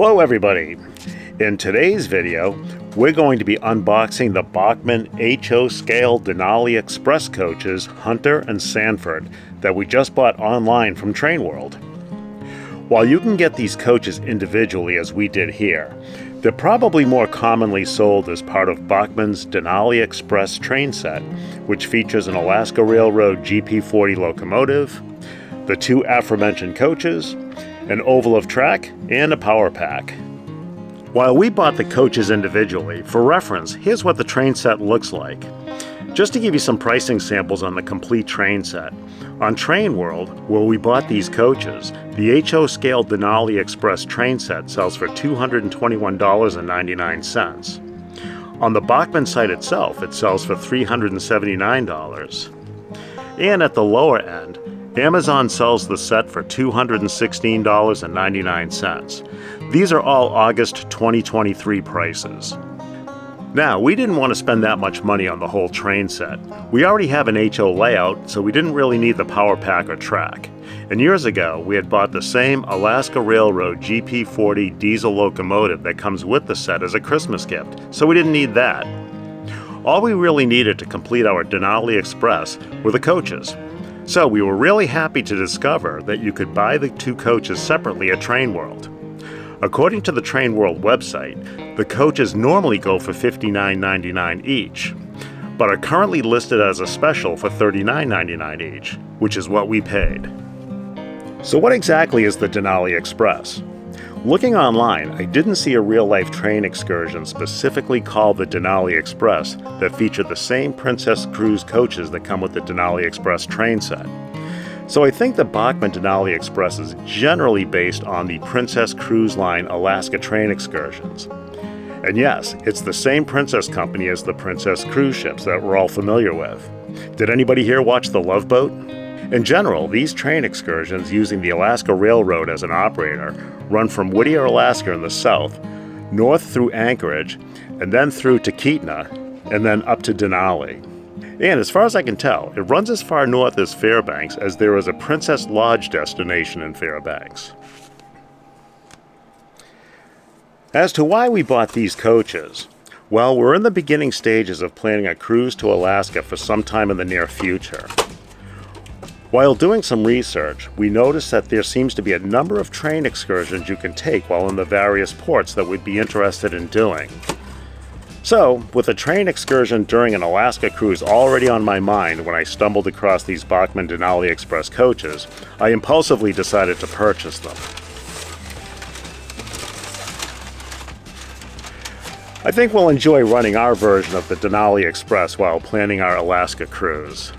Hello everybody! In today's video, we're going to be unboxing the Bachmann HO Scale Denali Express coaches Hunter and Sanford that we just bought online from Trainworld. While you can get these coaches individually as we did here, they're probably more commonly sold as part of Bachmann's Denali Express train set, which features an Alaska Railroad GP40 locomotive, the two aforementioned coaches, an oval of track, and a power pack. While we bought the coaches individually, for reference, here's what the train set looks like. Just to give you some pricing samples on the complete train set, on Trainworld, where we bought these coaches, the HO Scale Denali Express train set sells for $221.99. On the Bachmann site itself, it sells for $379. And at the lower end, Amazon sells the set for $216.99. These are all August 2023 prices. Now, we didn't want to spend that much money on the whole train set. We already have an HO layout, so we didn't really need the power pack or track. And years ago, we had bought the same Alaska Railroad GP40 diesel locomotive that comes with the set as a Christmas gift, so we didn't need that. All we really needed to complete our Denali Express were the coaches. So we were really happy to discover that you could buy the two coaches separately at Trainworld. According to the Trainworld website, the coaches normally go for $59.99 each, but are currently listed as a special for $39.99 each, which is what we paid. So what exactly is the Denali Express? Looking online, I didn't see a real-life train excursion specifically called the Denali Express that featured the same Princess Cruise coaches that come with the Denali Express train set. So I think the Bachmann Denali Express is generally based on the Princess Cruise Line Alaska train excursions. And yes, it's the same Princess company as the Princess cruise ships that we're all familiar with. Did anybody here watch The Love Boat? In general, these train excursions using the Alaska Railroad as an operator run from Whittier, Alaska in the south, north through Anchorage, and then through to Keetna, and then up to Denali. And as far as I can tell, it runs as far north as Fairbanks, as there is a Princess Lodge destination in Fairbanks. As to why we bought these coaches, well, we're in the beginning stages of planning a cruise to Alaska for some time in the near future. While doing some research, we noticed that there seems to be a number of train excursions you can take while in the various ports that we'd be interested in doing. So, with a train excursion during an Alaska cruise already on my mind when I stumbled across these Bachmann Denali Express coaches, I impulsively decided to purchase them. I think we'll enjoy running our version of the Denali Express while planning our Alaska cruise.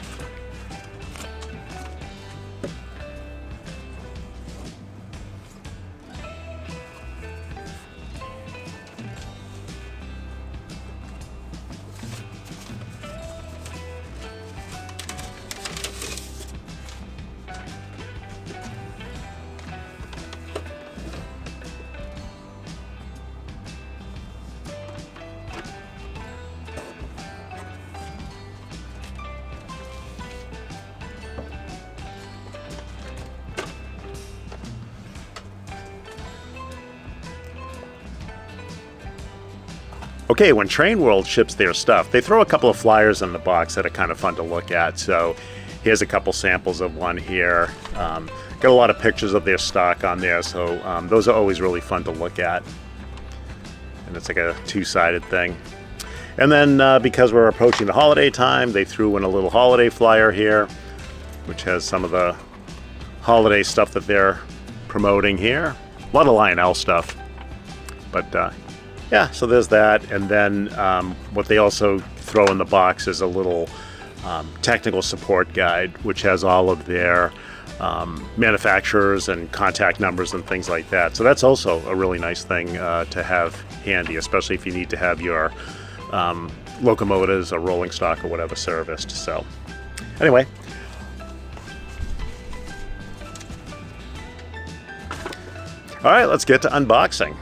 Okay, when Trainworld ships their stuff, they throw a couple of flyers in the box that are kind of fun to look at. So here's a couple samples of one here. Got a lot of pictures of their stock on there, so those are always really fun to look at. And it's like a two-sided thing. And then because we're approaching the holiday time, they threw in a little holiday flyer here, which has some of the holiday stuff that they're promoting here. A lot of Lionel stuff, but yeah, so there's that, and then what they also throw in the box is a little technical support guide, which has all of their manufacturers and contact numbers and things like that. So that's also a really nice thing to have handy, especially if you need to have your locomotives or rolling stock or whatever serviced. So anyway. All right, let's get to unboxing.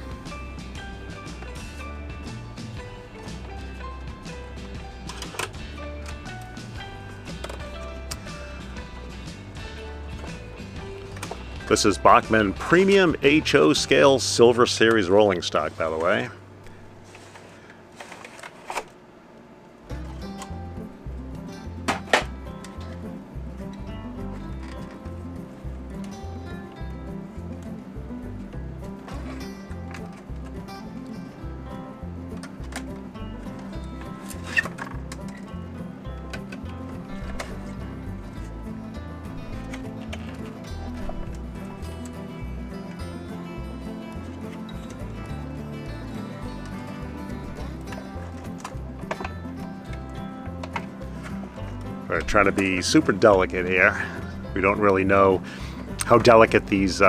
This is Bachmann Premium HO Scale Silver Series rolling stock, by the way. We're trying to be super delicate here. We don't really know how delicate these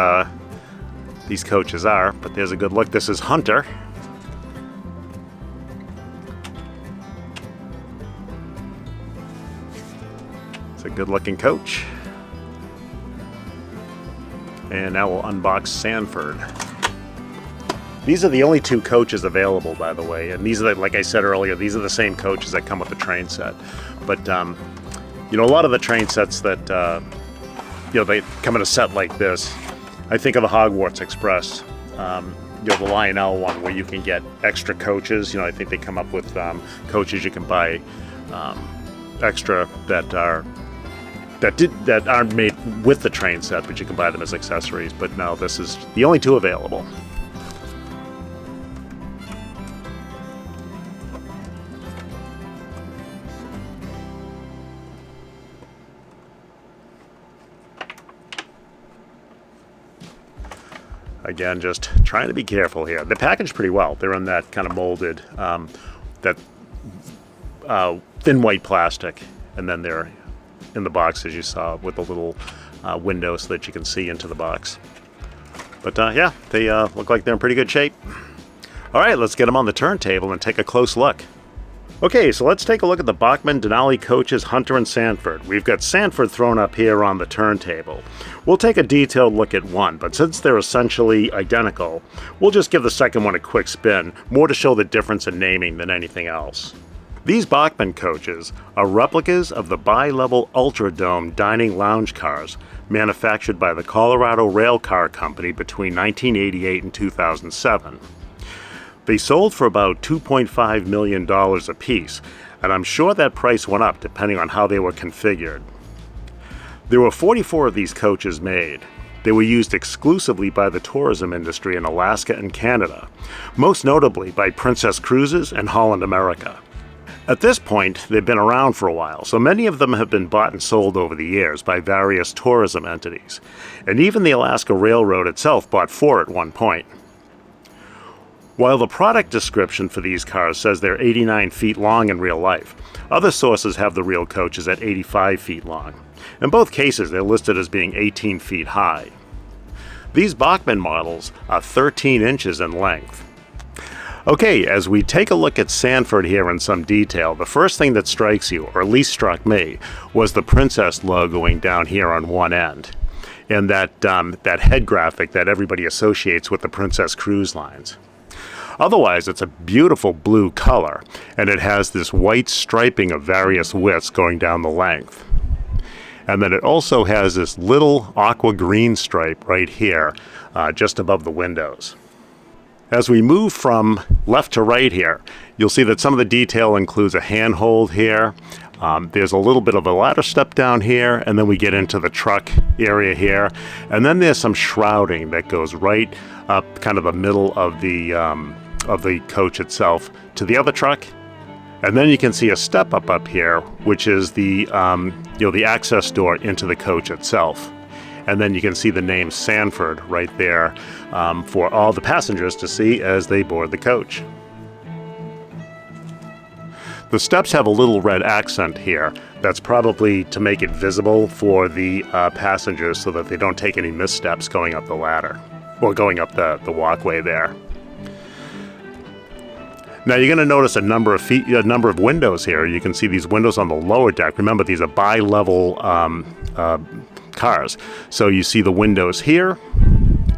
coaches are, but there's a good look. This is Hunter. It's a good looking coach. And now we'll unbox Sanford. These are the only two coaches available, by the way, and these are, like I said earlier, these are the same coaches that come with the train set. But you know, a lot of the train sets that you know, they come in a set like this. I think of the Hogwarts Express, you know, the Lionel one, where you can get extra coaches. You know, I think they come up with coaches you can buy extra that aren't made with the train set, but you can buy them as accessories. But no, this is the only two available. Again, just trying to be careful here. They're packaged pretty well. They're in that kind of molded, that thin white plastic, and then they're in the box, as you saw, with the little window so that you can see into the box. But yeah, they look like they're in pretty good shape. All right, let's get them on the turntable and take a close look. Okay, so let's take a look at the Bachmann Denali coaches Hunter and Sanford. We've got Sanford thrown up here on the turntable. We'll take a detailed look at one, but since they're essentially identical, we'll just give the second one a quick spin, more to show the difference in naming than anything else. These Bachmann coaches are replicas of the bi-level Ultra Dome dining lounge cars manufactured by the Colorado Rail Car Company between 1988 and 2007. They sold for about $2.5 million a piece, and I'm sure that price went up depending on how they were configured. There were 44 of these coaches made. They were used exclusively by the tourism industry in Alaska and Canada, most notably by Princess Cruises and Holland America. At this point, they've been around for a while, so many of them have been bought and sold over the years by various tourism entities, and even the Alaska Railroad itself bought 4 at one point. While the product description for these cars says they're 89 feet long in real life, other sources have the real coaches at 85 feet long. In both cases, they're listed as being 18 feet high. These Bachmann models are 13 inches in length. Okay, as we take a look at Sanford here in some detail, the first thing that strikes you, or at least struck me, was the Princess logoing down here on one end, and that head graphic that everybody associates with the Princess Cruise Lines. Otherwise, it's a beautiful blue color, and it has this white striping of various widths going down the length. And then it also has this little aqua green stripe right here, just above the windows. As we move from left to right here, you'll see that some of the detail includes a handhold here. There's a little bit of a ladder step down here, and then we get into the truck area here. And then there's some shrouding that goes right up kind of the middle of the coach itself to the other truck. And then you can see a step up here, which is the the access door into the coach itself. And then you can see the name Sanford right there for all the passengers to see as they board the coach. The steps have a little red accent here. That's probably to make it visible for the passengers so that they don't take any missteps going up the ladder or going up the walkway there. Now you're going to notice a number of windows here. You can see these windows on the lower deck. Remember, these are bi-level cars. So you see the windows here,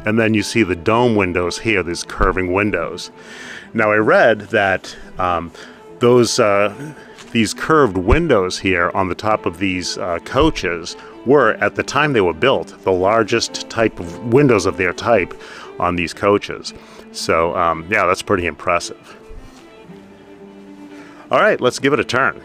and then you see the dome windows here, these curving windows. Now I read that these curved windows here on the top of these coaches were, at the time they were built, the largest type of windows of their type on these coaches. So yeah, that's pretty impressive. All right, let's give it a turn.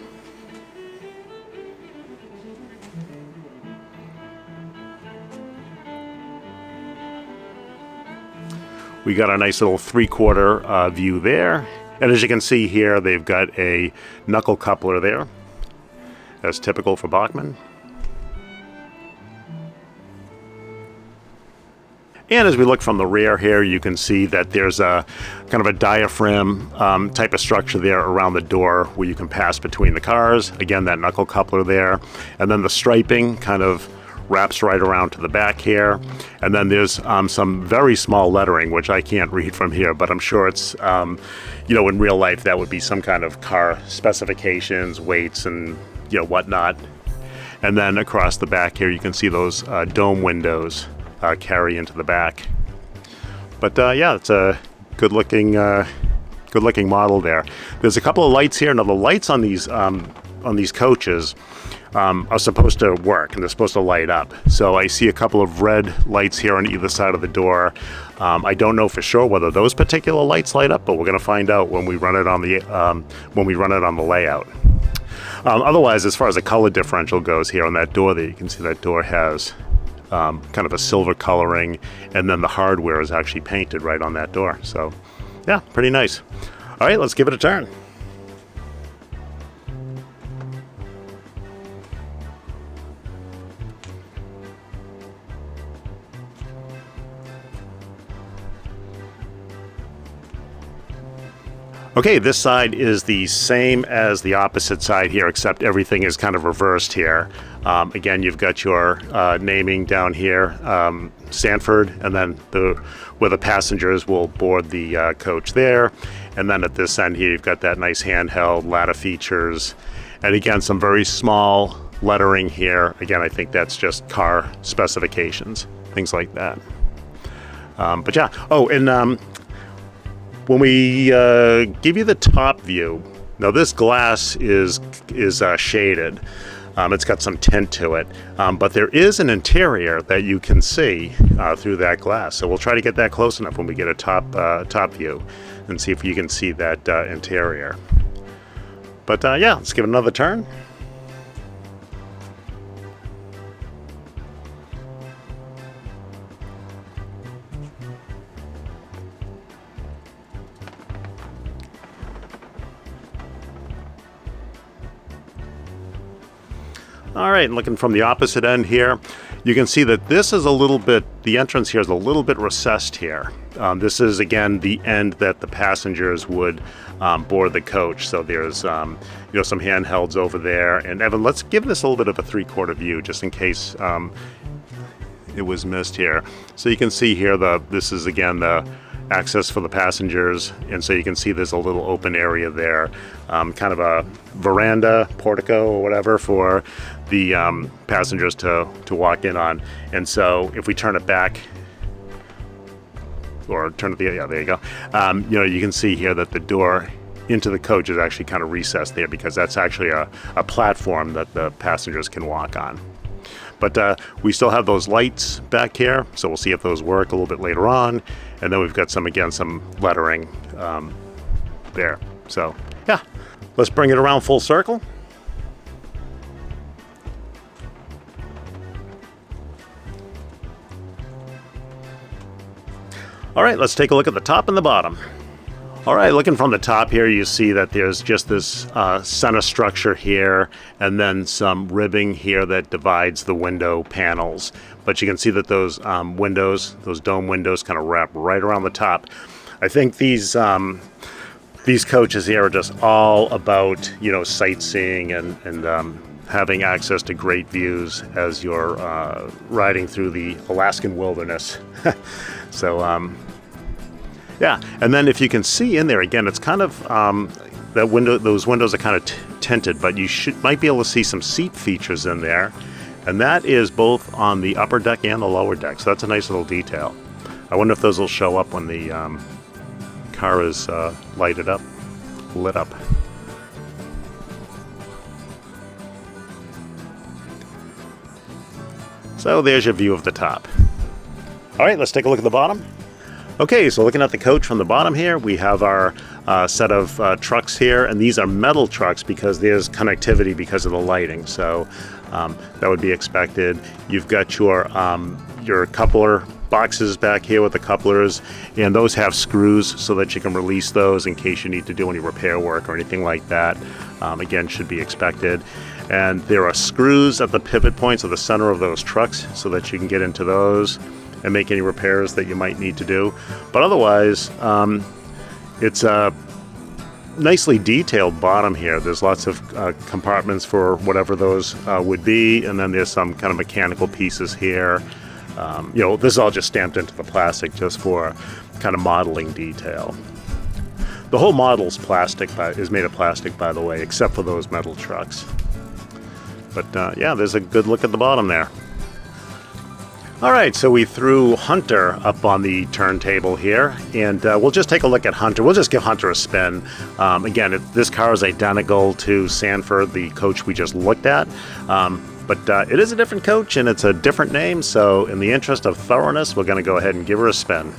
We got a nice little 3/4 view there. And as you can see here, they've got a knuckle coupler there, as typical for Bachmann. And as we look from the rear here, you can see that there's a kind of a diaphragm type of structure there around the door where you can pass between the cars. Again, that knuckle coupler there. And then the striping kind of wraps right around to the back here. And then there's some very small lettering, which I can't read from here, but I'm sure it's, you know, in real life, that would be some kind of car specifications, weights, and, you know, whatnot. And then across the back here, you can see those dome windows carry into the back. But yeah, it's a good-looking model there. There's a couple of lights here. Now the lights on these coaches are supposed to work, and they're supposed to light up. So I see a couple of red lights here on either side of the door. I don't know for sure whether those particular lights light up, but we're going to find out when we run it on the layout. Otherwise, as far as the color differential goes here on that door there, you can see that door has kind of a silver coloring, and then the hardware is actually painted right on that door. So yeah, pretty nice. All right, let's give it a turn. Okay, this side is the same as the opposite side here, except everything is kind of reversed here. Again, you've got your naming down here, Sanford, and then where the passengers will board the coach there. And then at this end here, you've got that nice handheld ladder features. And again, some very small lettering here. Again, I think that's just car specifications, things like that. But yeah, oh, and when we give you the top view, now this glass is shaded. It's got some tint to it, but there is an interior that you can see through that glass. So we'll try to get that close enough when we get a top view and see if you can see that interior. But yeah, let's give it another turn. All right, and looking from the opposite end here, you can see that this is a little bit, the entrance here is a little bit recessed here. This is, again, the end that the passengers would board the coach. So there's, you know, some handhelds over there. And Evan, let's give this a little bit of a 3/4 view, just in case it was missed here. So you can see here, this is, again, the access for the passengers, and so you can see there's a little open area there, kind of a veranda, portico, or whatever for the passengers to walk in on. And so if we turn it back, or turn it yeah, there you go. You know, you can see here that the door into the coach is actually kind of recessed there, because that's actually a platform that the passengers can walk on. But we still have those lights back here, so we'll see if those work a little bit later on. And then we've got some lettering there. So yeah, let's bring it around full circle. All right, let's take a look at the top and the bottom. All right, looking from the top here, you see that there's just this center structure here, and then some ribbing here that divides the window panels. But you can see that those windows, those dome windows, kind of wrap right around the top. I think these coaches here are just all about, you know, sightseeing and having access to great views as you're riding through the Alaskan wilderness. So yeah, and then if you can see in there, again, it's kind of that window. Those windows are kind of tinted, but you might be able to see some seat features in there, and that is both on the upper deck and the lower deck. So that's a nice little detail. I wonder if those will show up when the car is lit up. So there's your view of the top. All right, let's take a look at the bottom. Okay, so looking at the coach from the bottom here, we have our set of trucks here, and these are metal trucks because there's connectivity because of the lighting, so that would be expected. You've got your coupler boxes back here with the couplers, and those have screws so that you can release those in case you need to do any repair work or anything like that. Again, should be expected. And there are screws at the pivot points of the center of those trucks so that you can get into those and make any repairs that you might need to do. But otherwise, it's a nicely detailed bottom here. There's lots of compartments for whatever those would be, and then there's some kind of mechanical pieces here. This is all just stamped into the plastic just for kind of modeling detail. The whole model's is made of plastic, by the way, except for those metal trucks. But yeah, there's a good look at the bottom there. All right, so we threw Hunter up on the turntable here, and we'll just take a look at Hunter. We'll just give Hunter a spin. Again, this car is identical to Sanford, the coach we just looked at. But it is a different coach and it's a different name, so in the interest of thoroughness, we're going to go ahead and give her a spin.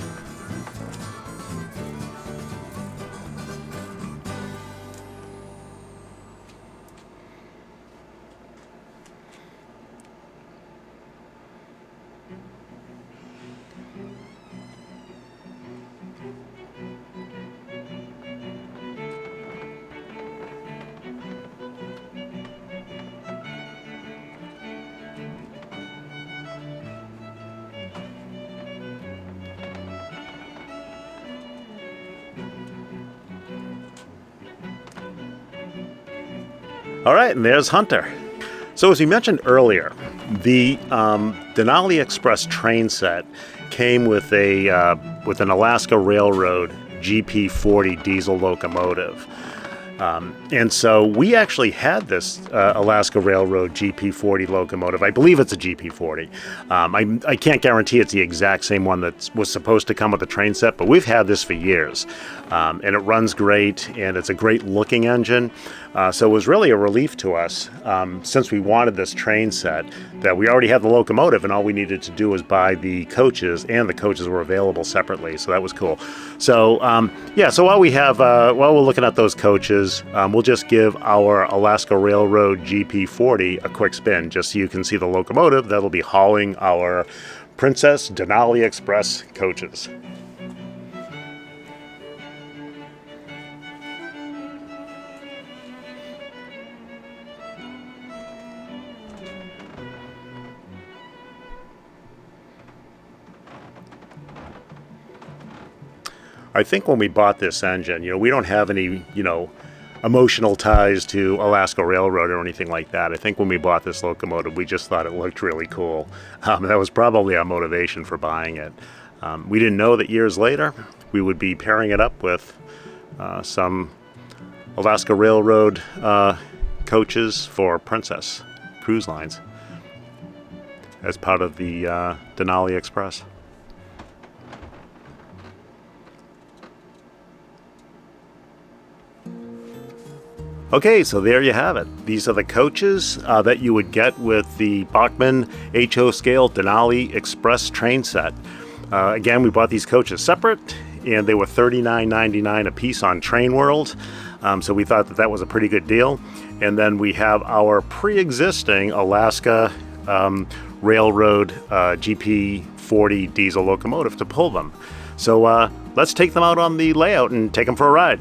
All right, and there's Hunter. So as we mentioned earlier, the Denali Express train set came with an Alaska Railroad GP40 diesel locomotive. And so we actually had this Alaska Railroad GP40 locomotive. I believe it's a GP40. I can't guarantee it's the exact same one that was supposed to come with the train set, but we've had this for years. And it runs great, and it's a great looking engine. So it was really a relief to us, since we wanted this train set, that we already had the locomotive, and all we needed to do was buy the coaches, and the coaches were available separately, so that was cool. So yeah, so while we're looking at those coaches, we'll just give our Alaska Railroad GP40 a quick spin, just so you can see the locomotive that'll be hauling our Princess Denali Express coaches. I think when we bought this engine, we don't have any, emotional ties to Alaska Railroad or anything like that. I think when we bought this locomotive, we just thought it looked really cool. That was probably our motivation for buying it. We didn't know that years later we would be pairing it up with some Alaska Railroad coaches for Princess Cruise Lines as part of the Denali Express. Okay, so there you have it. These are the coaches that you would get with the Bachmann HO scale Denali Express train set. Again, we bought these coaches separate, and they were $39.99 a piece on Trainworld. So we thought that was a pretty good deal. And then we have our pre-existing Alaska Railroad GP40 diesel locomotive to pull them. So let's take them out on the layout and take them for a ride.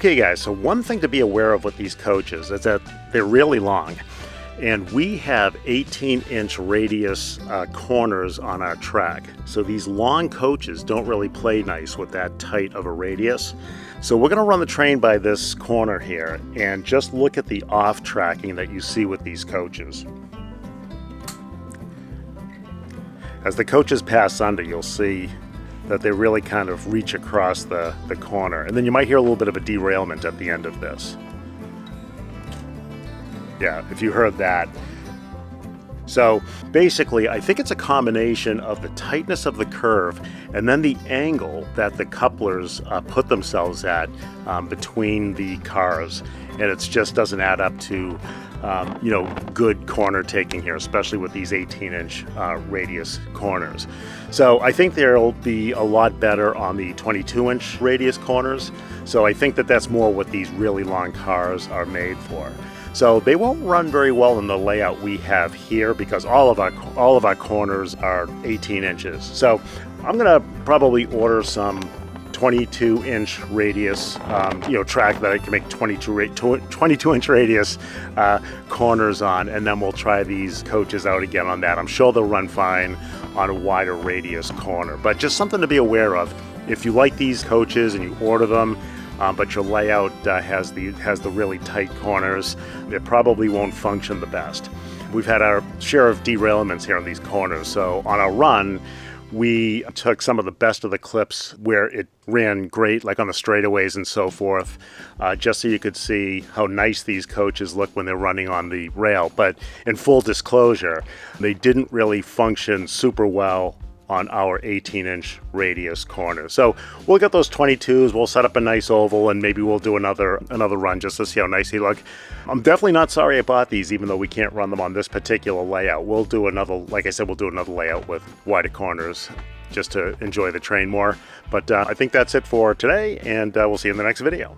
Okay guys, so one thing to be aware of with these coaches is that they're really long. And we have 18-inch radius corners on our track. So these long coaches don't really play nice with that tight of a radius. So we're going to run the train by this corner here and just look at the off tracking that you see with these coaches. As the coaches pass under, you'll see that they really kind of reach across the corner. And then you might hear a little bit of a derailment at the end of this. Yeah, if you heard that. So basically, I think it's a combination of the tightness of the curve and then the angle that the couplers put themselves at between the cars. And it just doesn't add up to, good corner taking here, especially with these 18-inch radius corners. So I think they'll be a lot better on the 22-inch radius corners. So I think that that's more what these really long cars are made for. So they won't run very well in the layout we have here because all of our corners are 18 inches. So I'm gonna probably order some 22-inch radius, track that I can make 22-inch radius corners on, and then we'll try these coaches out again on that. I'm sure they'll run fine on a wider radius corner, but just something to be aware of. If you like these coaches and you order them, but your layout has the really tight corners, it probably won't function the best. We've had our share of derailments here on these corners, so on our run, we took some of the best of the clips where it ran great, like on the straightaways and so forth, just so you could see how nice these coaches look when they're running on the rail. But in full disclosure, they didn't really function super well on our 18-inch radius corner. So we'll get those 22s, we'll set up a nice oval, and maybe we'll do another run just to see how nice they look. I'm definitely not sorry I bought these, even though we can't run them on this particular layout. We'll do another, like I said, we'll do another layout with wider corners just to enjoy the train more. But I think that's it for today, and we'll see you in the next video.